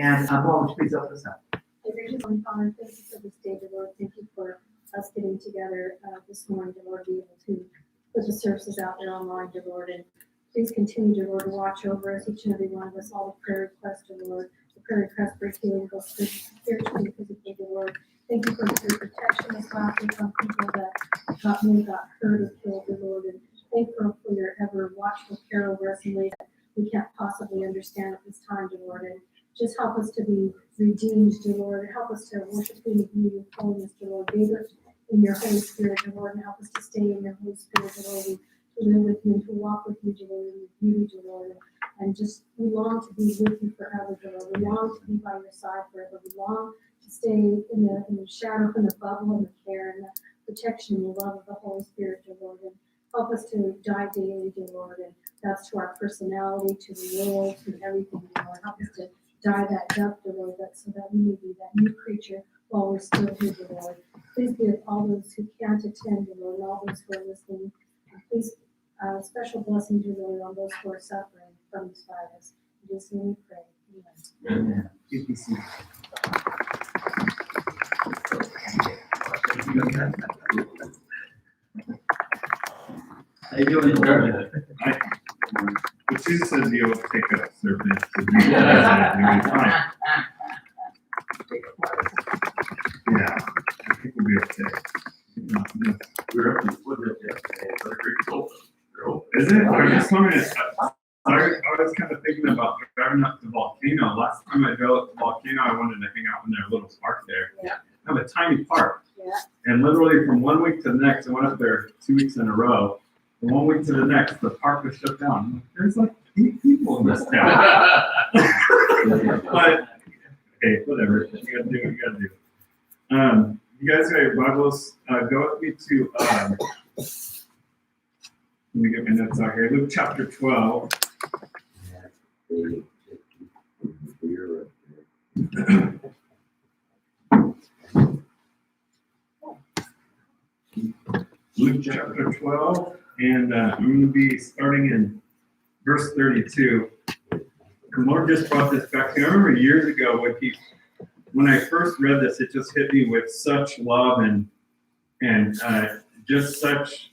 And Mom, would you please open us up? Gracious Heavenly Father, thank you for this day, dear Lord. Thank you for us getting together this morning, dear Lord, be able to put the services out there online, dear Lord. And please continue, dear Lord, to watch over us, each and every one of us, all the prayer requests, dear Lord. The prayer requests for healing, both spiritually and physically, dear Lord. Thank you for your protection as well for some people that got hurt or killed, dear Lord. And thank you for your ever watchful care over us in ways that we can't possibly understand at this time, dear Lord. And just help us to be redeemed, dear Lord. Help us to worship you in beauty and holiness, dear Lord. Bathe us in your Holy Spirit, dear Lord, and help us to stay in your Holy Spirit, dear Lord, and to live with you and to walk with you, dear Lord, in your beauty, dear Lord. And just we long to be with you forever, dear Lord. We long to be by your side forever. We long to stay in the shadow, in the bubble, and the care, and the protection and the love of the Holy Spirit, dear Lord. And help us to die daily, dear Lord. And that's to our personality, to the world, to everything, dear Lord. Help us to die that death, dear Lord, so that we may be that new creature while we're still here, dear Lord. Please be with all those who can't attend, dear Lord, and all those who are listening. And please, special blessing, dear Lord, on those who are suffering from this virus. In Jesus' name we pray. Amen. Amen. Please be seated. How you doing? But Jesus says you'll take a serpent to be fine. Yeah, I think we'll be okay. We're up to Woodruff yesterday, but it's open. They're open. Is it? I just wondering, I was kind of thinking about driving up to Volcano. Last time I drove up to Volcano, I wanted to hang out in their little park there. Yeah. I have a tiny park. Yeah. And literally from 1 week to the next, I went up there 2 weeks in a row. From 1 week to the next, the park was shut down. There's like 8 people in this town. But, hey, whatever. You gotta do what you gotta do. You guys got your Bibles? Go with me to, let me get my notes out here. Luke chapter 12. Luke chapter 12, and I'm going to be starting in verse 32. The Lord just brought this back to me. I remember years ago when I first read this, it just hit me with such love and just such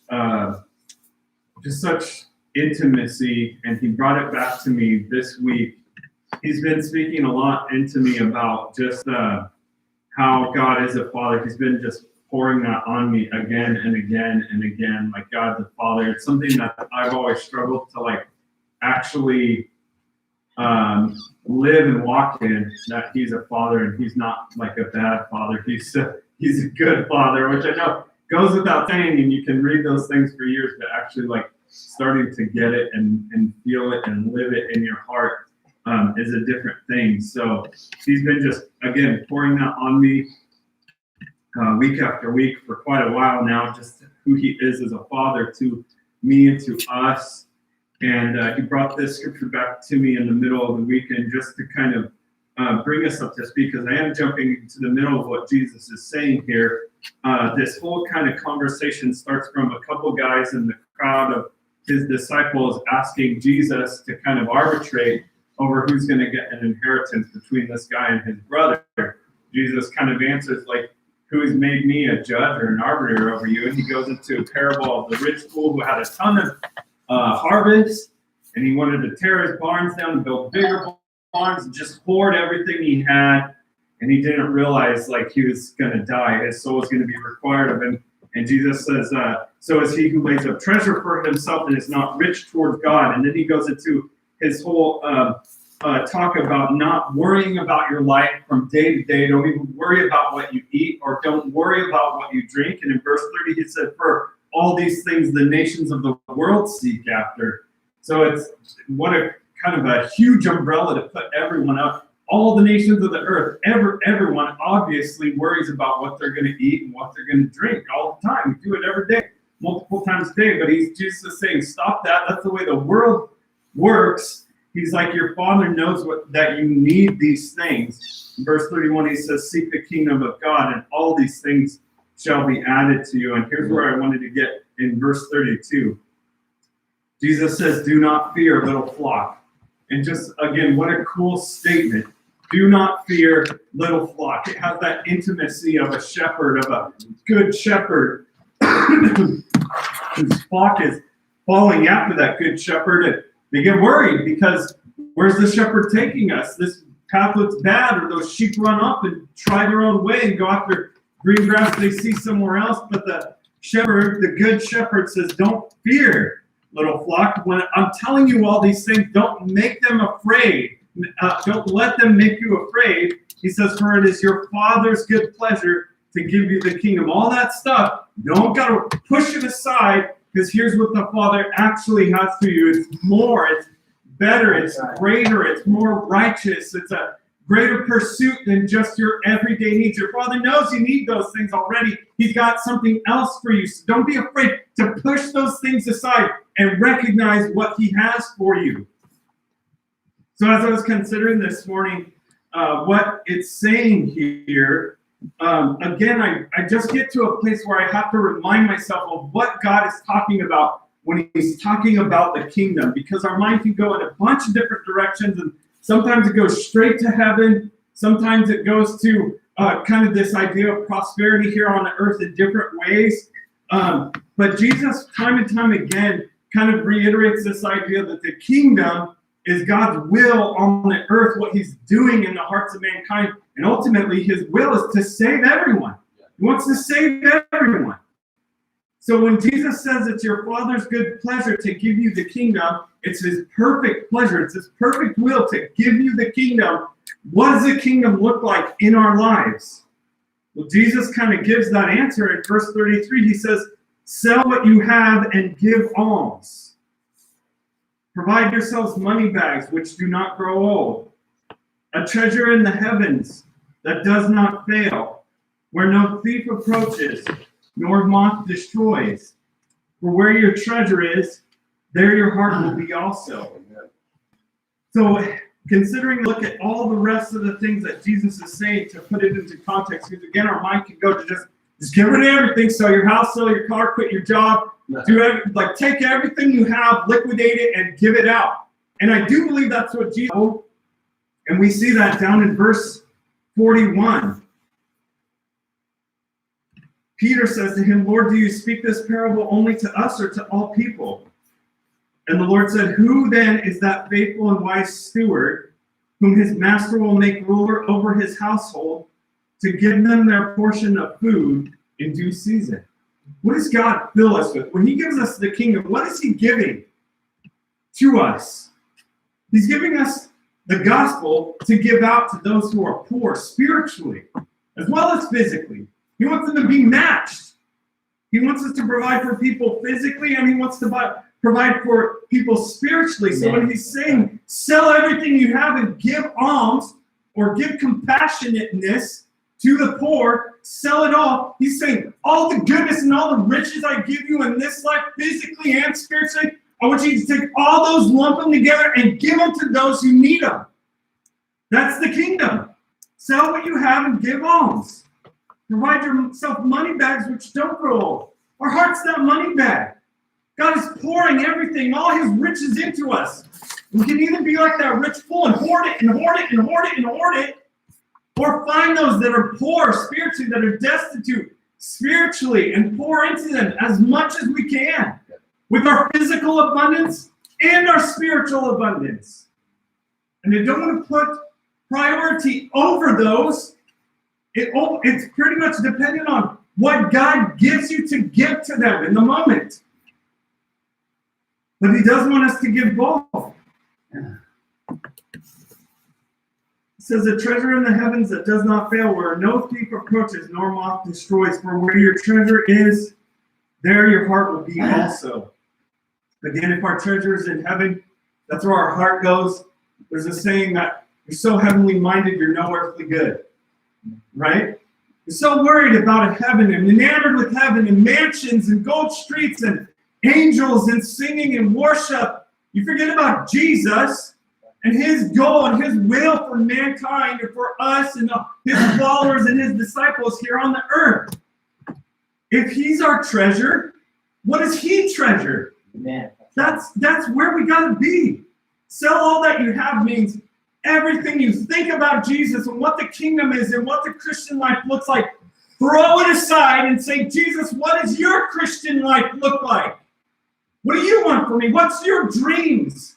intimacy, and he brought it back to me this week. He's been speaking a lot into me about just how God is a father. He's been just pouring that on me again and again and again, like God's a father. It's something that I've always struggled to like actually live and walk in, that he's a father and he's not like a bad father. He's a good father, which I know goes without saying, and you can read those things for years, but actually like starting to get it and feel it and live it in your heart is a different thing. So he's been just, again, pouring that on me week after week for quite a while now, just who he is as a father to me and to us. And he brought this scripture back to me in the middle of the weekend just to kind of bring us up to speed, because I am jumping into the middle of what Jesus is saying here. This whole kind of conversation starts from a couple guys in the crowd of his disciples asking Jesus to kind of arbitrate over who's going to get an inheritance between this guy and his brother. Jesus kind of answers like, who has made me a judge or an arbiter over you? And he goes into a parable of the rich fool who had a ton of harvest, and he wanted to tear his barns down and build bigger barns and just hoard everything he had. And he didn't realize like he was going to die. His soul was going to be required of him. And Jesus says, so is he who lays up treasure for himself and is not rich towards God. And then he goes into his whole talk about not worrying about your life from day to day. Don't even worry about what you eat, or don't worry about what you drink. And in verse 30, he said, for all these things the nations of the world seek after. So it's what a kind of a huge umbrella to put everyone up. All the nations of the earth, everyone obviously worries about what they're going to eat and what they're going to drink all the time. We do it every day, multiple times a day. But Jesus is saying, stop that. That's the way the world works. He's like, your father knows that you need these things. In verse 31, he says, seek the kingdom of God, and all these things shall be added to you. And here's where I wanted to get in verse 32. Jesus says, do not fear, little flock. And just, again, what a cool statement. Do not fear, little flock. It has that intimacy of a shepherd, of a good shepherd. Whose flock is following after that good shepherd, and they get worried because where's the shepherd taking us? This path looks bad, or those sheep run up and try their own way and go after green grass they see somewhere else. But the shepherd, the good shepherd, says, don't fear, little flock. When I'm telling you all these things, don't make them afraid. Don't let them make you afraid. He says, for it is your Father's good pleasure to give you the kingdom. All that stuff, don't gotta push it aside, because here's what the Father actually has for you. It's more, it's better, it's greater, it's more righteous, it's a greater pursuit than just your everyday needs. Your Father knows you need those things already. He's got something else for you. So don't be afraid to push those things aside and recognize what He has for you. So as I was considering this morning, what it's saying here, again, I just get to a place where I have to remind myself of what God is talking about when He's talking about the kingdom, because our mind can go in a bunch of different directions, and sometimes it goes straight to heaven, sometimes it goes to kind of this idea of prosperity here on the earth in different ways. But Jesus, time and time again, kind of reiterates this idea that the kingdom is God's will on the earth, what He's doing in the hearts of mankind. And ultimately, His will is to save everyone. He wants to save everyone. So when Jesus says it's your Father's good pleasure to give you the kingdom, it's His perfect pleasure. It's His perfect will to give you the kingdom. What does the kingdom look like in our lives? Well, Jesus kind of gives that answer in verse 33. He says, sell what you have and give alms. Provide yourselves money bags which do not grow old, a treasure in the heavens that does not fail, where no thief approaches, nor moth destroys. For where your treasure is, there your heart will be also. So considering, look at all the rest of the things that Jesus is saying to put it into context, because again, our mind can go to just get rid of everything. Sell your house, sell your car, quit your job, take everything you have, liquidate it, and give it out. And I do believe that's what Jesus did. And we see that down in verse 41. Peter says to him, Lord, do you speak this parable only to us or to all people? And the Lord said, who then is that faithful and wise steward, whom his master will make ruler over his household, to give them their portion of food in due season? What does God fill us with? When He gives us the kingdom, what is He giving to us? He's giving us the gospel to give out to those who are poor spiritually, as well as physically. He wants them to be matched. He wants us to provide for people physically, and He wants to provide for people spiritually. So when He's saying, sell everything you have and give alms, or give compassionateness to the poor, sell it all. He's saying, all the goodness and all the riches I give you in this life, physically and spiritually, I want you to take all those, lump them together, and give them to those who need them. That's the kingdom. Sell what you have and give alms. Provide yourself money bags which don't grow old. Our heart's that money bag. God is pouring everything, all His riches into us. We can either be like that rich fool and hoard it and hoard it and hoard it and hoard it, or find those that are poor spiritually, that are destitute spiritually, and pour into them as much as we can with our physical abundance and our spiritual abundance. And I don't want to put priority over those. It's pretty much dependent on what God gives you to give to them in the moment. But He does want us to give both. It says, a treasure in the heavens that does not fail, where no thief approaches, nor moth destroys. For where your treasure is, there your heart will be also. Again, if our treasure is in heaven, that's where our heart goes. There's a saying that you're so heavenly minded, you're no earthly good. Right? You're so worried about heaven and enamored with heaven and mansions and gold streets and angels and singing and worship. You forget about Jesus and His goal and His will for mankind and for us and His followers and His disciples here on the earth. If He's our treasure, what does He treasure? Amen. That's where we got to be. Sell all that you have means everything you think about Jesus and what the kingdom is and what the Christian life looks like, throw it aside and say, Jesus, what does your Christian life look like? What do you want for me? What's your dreams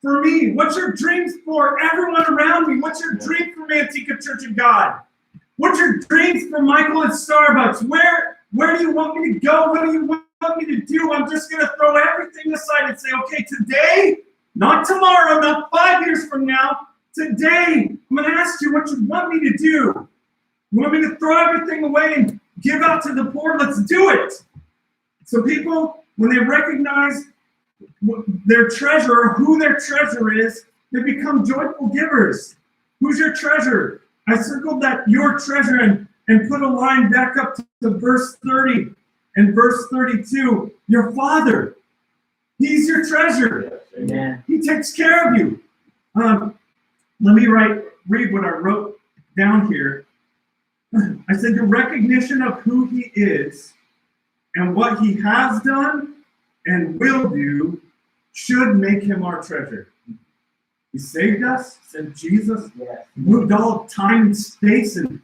for me? What's your dreams for everyone around me? What's your dream for Manteca Church of God? What's your dreams for Michael at Starbucks? Where do you want me to go? What do you want me to do? I'm just going to throw everything aside and say, okay, today, not tomorrow, not 5 years from now, today, I'm going to ask you what you want me to do. You want me to throw everything away and give out to the poor? Let's do it. So people, when they recognize their treasure or who their treasure is, they become joyful givers. Who's your treasure? I circled that your treasure and put a line back up to verse 30 and verse 32. Your Father, He's your treasure. Amen. He takes care of you. Let me read what I wrote down here. I said the recognition of who He is and what He has done and will do should make Him our treasure. He saved us, sent Jesus, Yes. moved all time and space and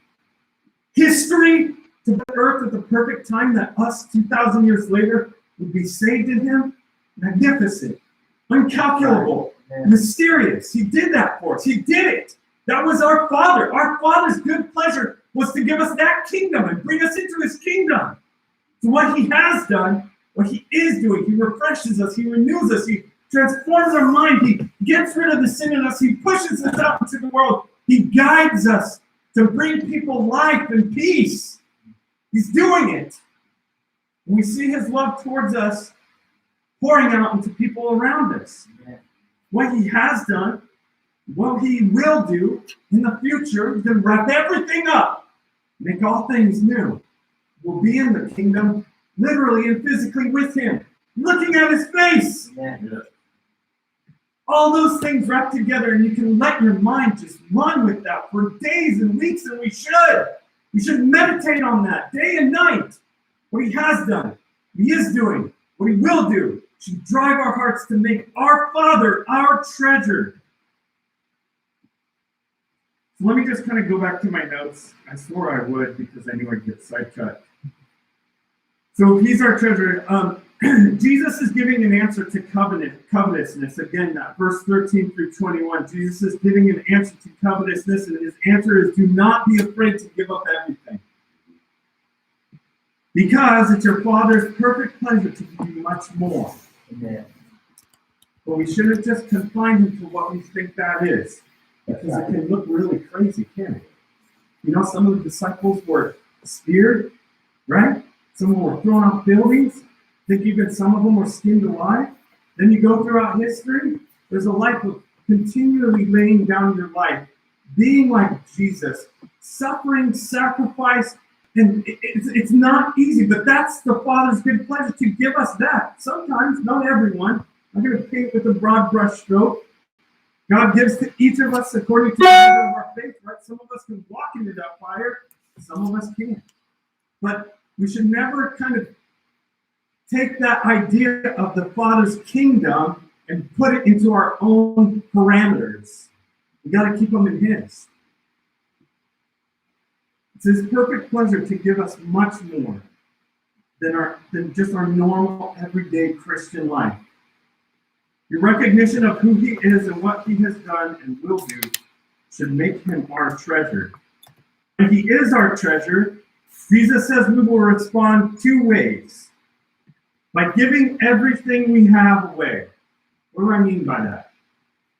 history to the earth at the perfect time that us 2,000 years later would be saved in Him. Magnificent, incalculable, mysterious. He did that for us. He did it. That was our Father. Our Father's good pleasure was to give us that kingdom and bring us into His kingdom. So what He has done, what He is doing, He refreshes us, He renews us, He transforms our mind, He gets rid of the sin in us, He pushes us out into the world, He guides us to bring people life and peace. He's doing it. We see His love towards us pouring out into people around us. What He has done, what He will do in the future, He's going to wrap everything up, make all things new. We'll be in the kingdom, literally and physically with Him, looking at His face. Amen. All those things wrapped together, and you can let your mind just run with that for days and weeks, and we should. We should meditate on that day and night. What He has done, what He is doing, what He will do, should drive our hearts to make our Father our treasure. So let me just kind of go back to my notes. I swore I would because I knew I'd get sidetracked. So He's our treasure. Jesus is giving an answer to covetousness. Again, verse 13 through 21. Jesus is giving an answer to covetousness, and His answer is, do not be afraid to give up everything. Because it's your Father's perfect pleasure to give you much more. Amen. But we shouldn't just confine Him to what we think that is. Because it can look really crazy, can't it? You know, some of the disciples were speared, right? Some of them were thrown off buildings. I think even some of them were skinned alive. Then you go throughout history, there's a life of continually laying down your life, being like Jesus, suffering, sacrifice, and it's not easy, but that's the Father's good pleasure to give us that. Sometimes, not everyone. I'm going to paint with a broad brush stroke. God gives to each of us according to the measure of our faith, right? Some of us can walk into that fire, some of us can't. But we should never kind of take that idea of the Father's kingdom and put it into our own parameters. We got to keep them in His. It's His perfect pleasure to give us much more than just our normal, everyday Christian life. Your recognition of who He is and what He has done and will do should make Him our treasure. When He is our treasure, Jesus says we will respond two ways. By giving everything we have away. What do I mean by that?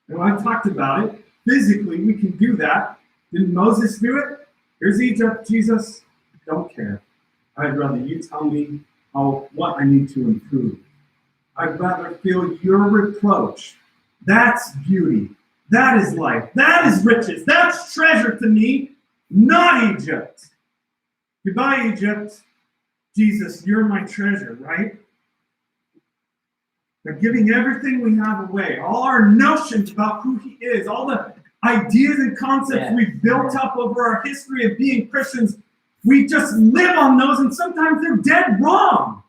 Well, I talked about it. Physically, we can do that. Didn't Moses do it? Here's Egypt, Jesus. Don't care. I'd rather you tell me what I need to improve. I'd rather feel your reproach. That's beauty. That is life. That is riches. That's treasure to me, not Egypt. Goodbye, Egypt. Jesus, you're my treasure, right? By giving everything we have away, all our notions about who He is, all the ideas and concepts we've built up over our history of being Christians, we just live on those, and sometimes they're dead wrong.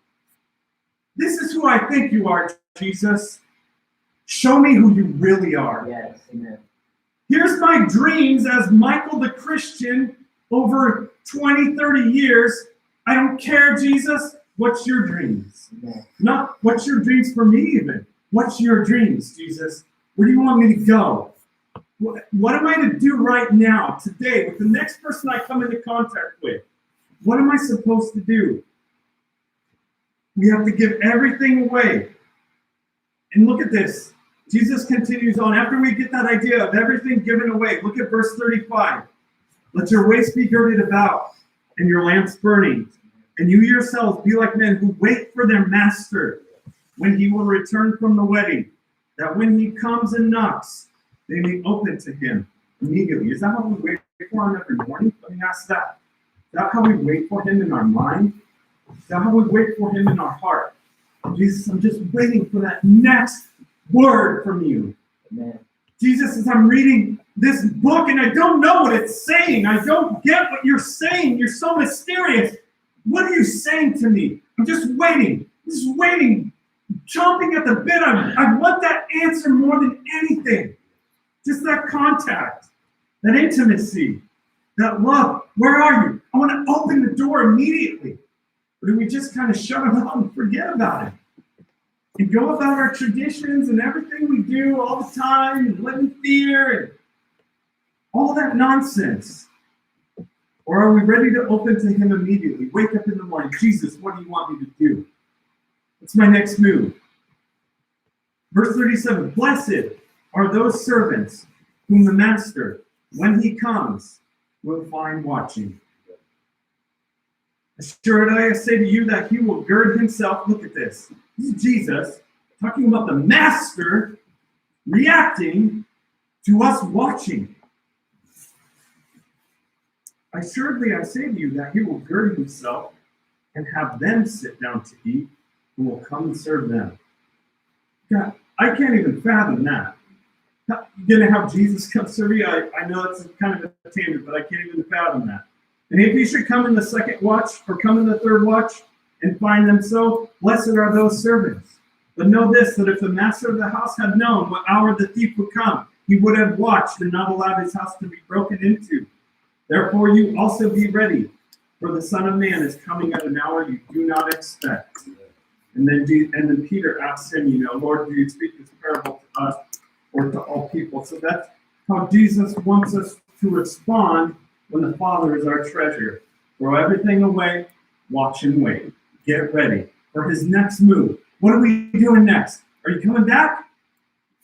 This is who I think you are, Jesus. Show me who you really are. Yes. Amen. Here's my dreams as Michael the Christian over 20, 30 years. I don't care, Jesus. What's your dreams? Not what's your dreams for me even. What's your dreams, Jesus? Where do you want me to go? What am I to do right now, today, with the next person I come into contact with? What am I supposed to do? We have to give everything away. And look at this. Jesus continues on. After we get that idea of everything given away, look at verse 35. Let your waist be girded about, and your lamps burning. And you yourselves be like men who wait for their master when he will return from the wedding, that when he comes and knocks, they may open to him immediately. Is that how we wait for him every morning? Let me ask that. Is that how we wait for him in our mind? Is that how we wait for him in our heart? Jesus, I'm just waiting for that next word from you. Amen. Jesus, as I'm reading this book and I don't know what it's saying, I don't get what you're saying. You're so mysterious. What are you saying to me? I'm just waiting, chomping at the bit. I want that answer more than anything. Just that contact, that intimacy, that love. Where are you? I want to open the door immediately. Or do we just kind of shut it up and forget about it? And go about our traditions and everything we do all the time and live in fear and all that nonsense? Or are we ready to open to him immediately? Wake up in the morning. Jesus, what do you want me to do? What's my next move? Verse 37, blessed are those servants whom the master, when he comes, will find watching. Assuredly, I say to you that he will gird himself. Look at this. This is Jesus talking about the master reacting to us watching. Assuredly, I say to you that he will gird himself and have them sit down to eat, and will come and serve them. God, I can't even fathom that. You're going to have Jesus come serve you? I know it's kind of a tangent, but I can't even fathom that. And if you should come in the second watch or come in the third watch and find them so, blessed are those servants. But know this, that if the master of the house had known what hour the thief would come, he would have watched and not allowed his house to be broken into. Therefore you also be ready, for the Son of Man is coming at an hour you do not expect. And then Peter asks him, Lord, do you speak this parable to us or to all people? So that's how Jesus wants us to respond when the Father is our treasure. Throw everything away, watch and wait. Get ready for his next move. What are we doing next? Are you coming back?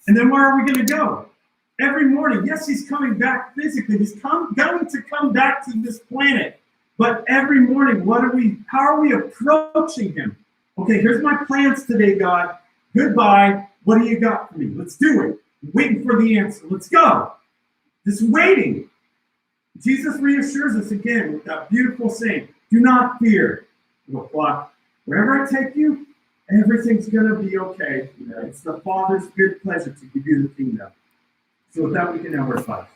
And then where are we going to go? Every morning, yes, he's coming back physically. He's going to come back to this planet. But every morning, how are we approaching him? Okay, here's my plans today, God. Goodbye. What do you got for me? Let's do it. I'm waiting for the answer. Let's go. Just waiting. Jesus reassures us again with that beautiful saying, do not fear, little flock. Wherever I take you, everything's going to be okay. It's the Father's good pleasure to give you the kingdom. So with that, we can now verse 5.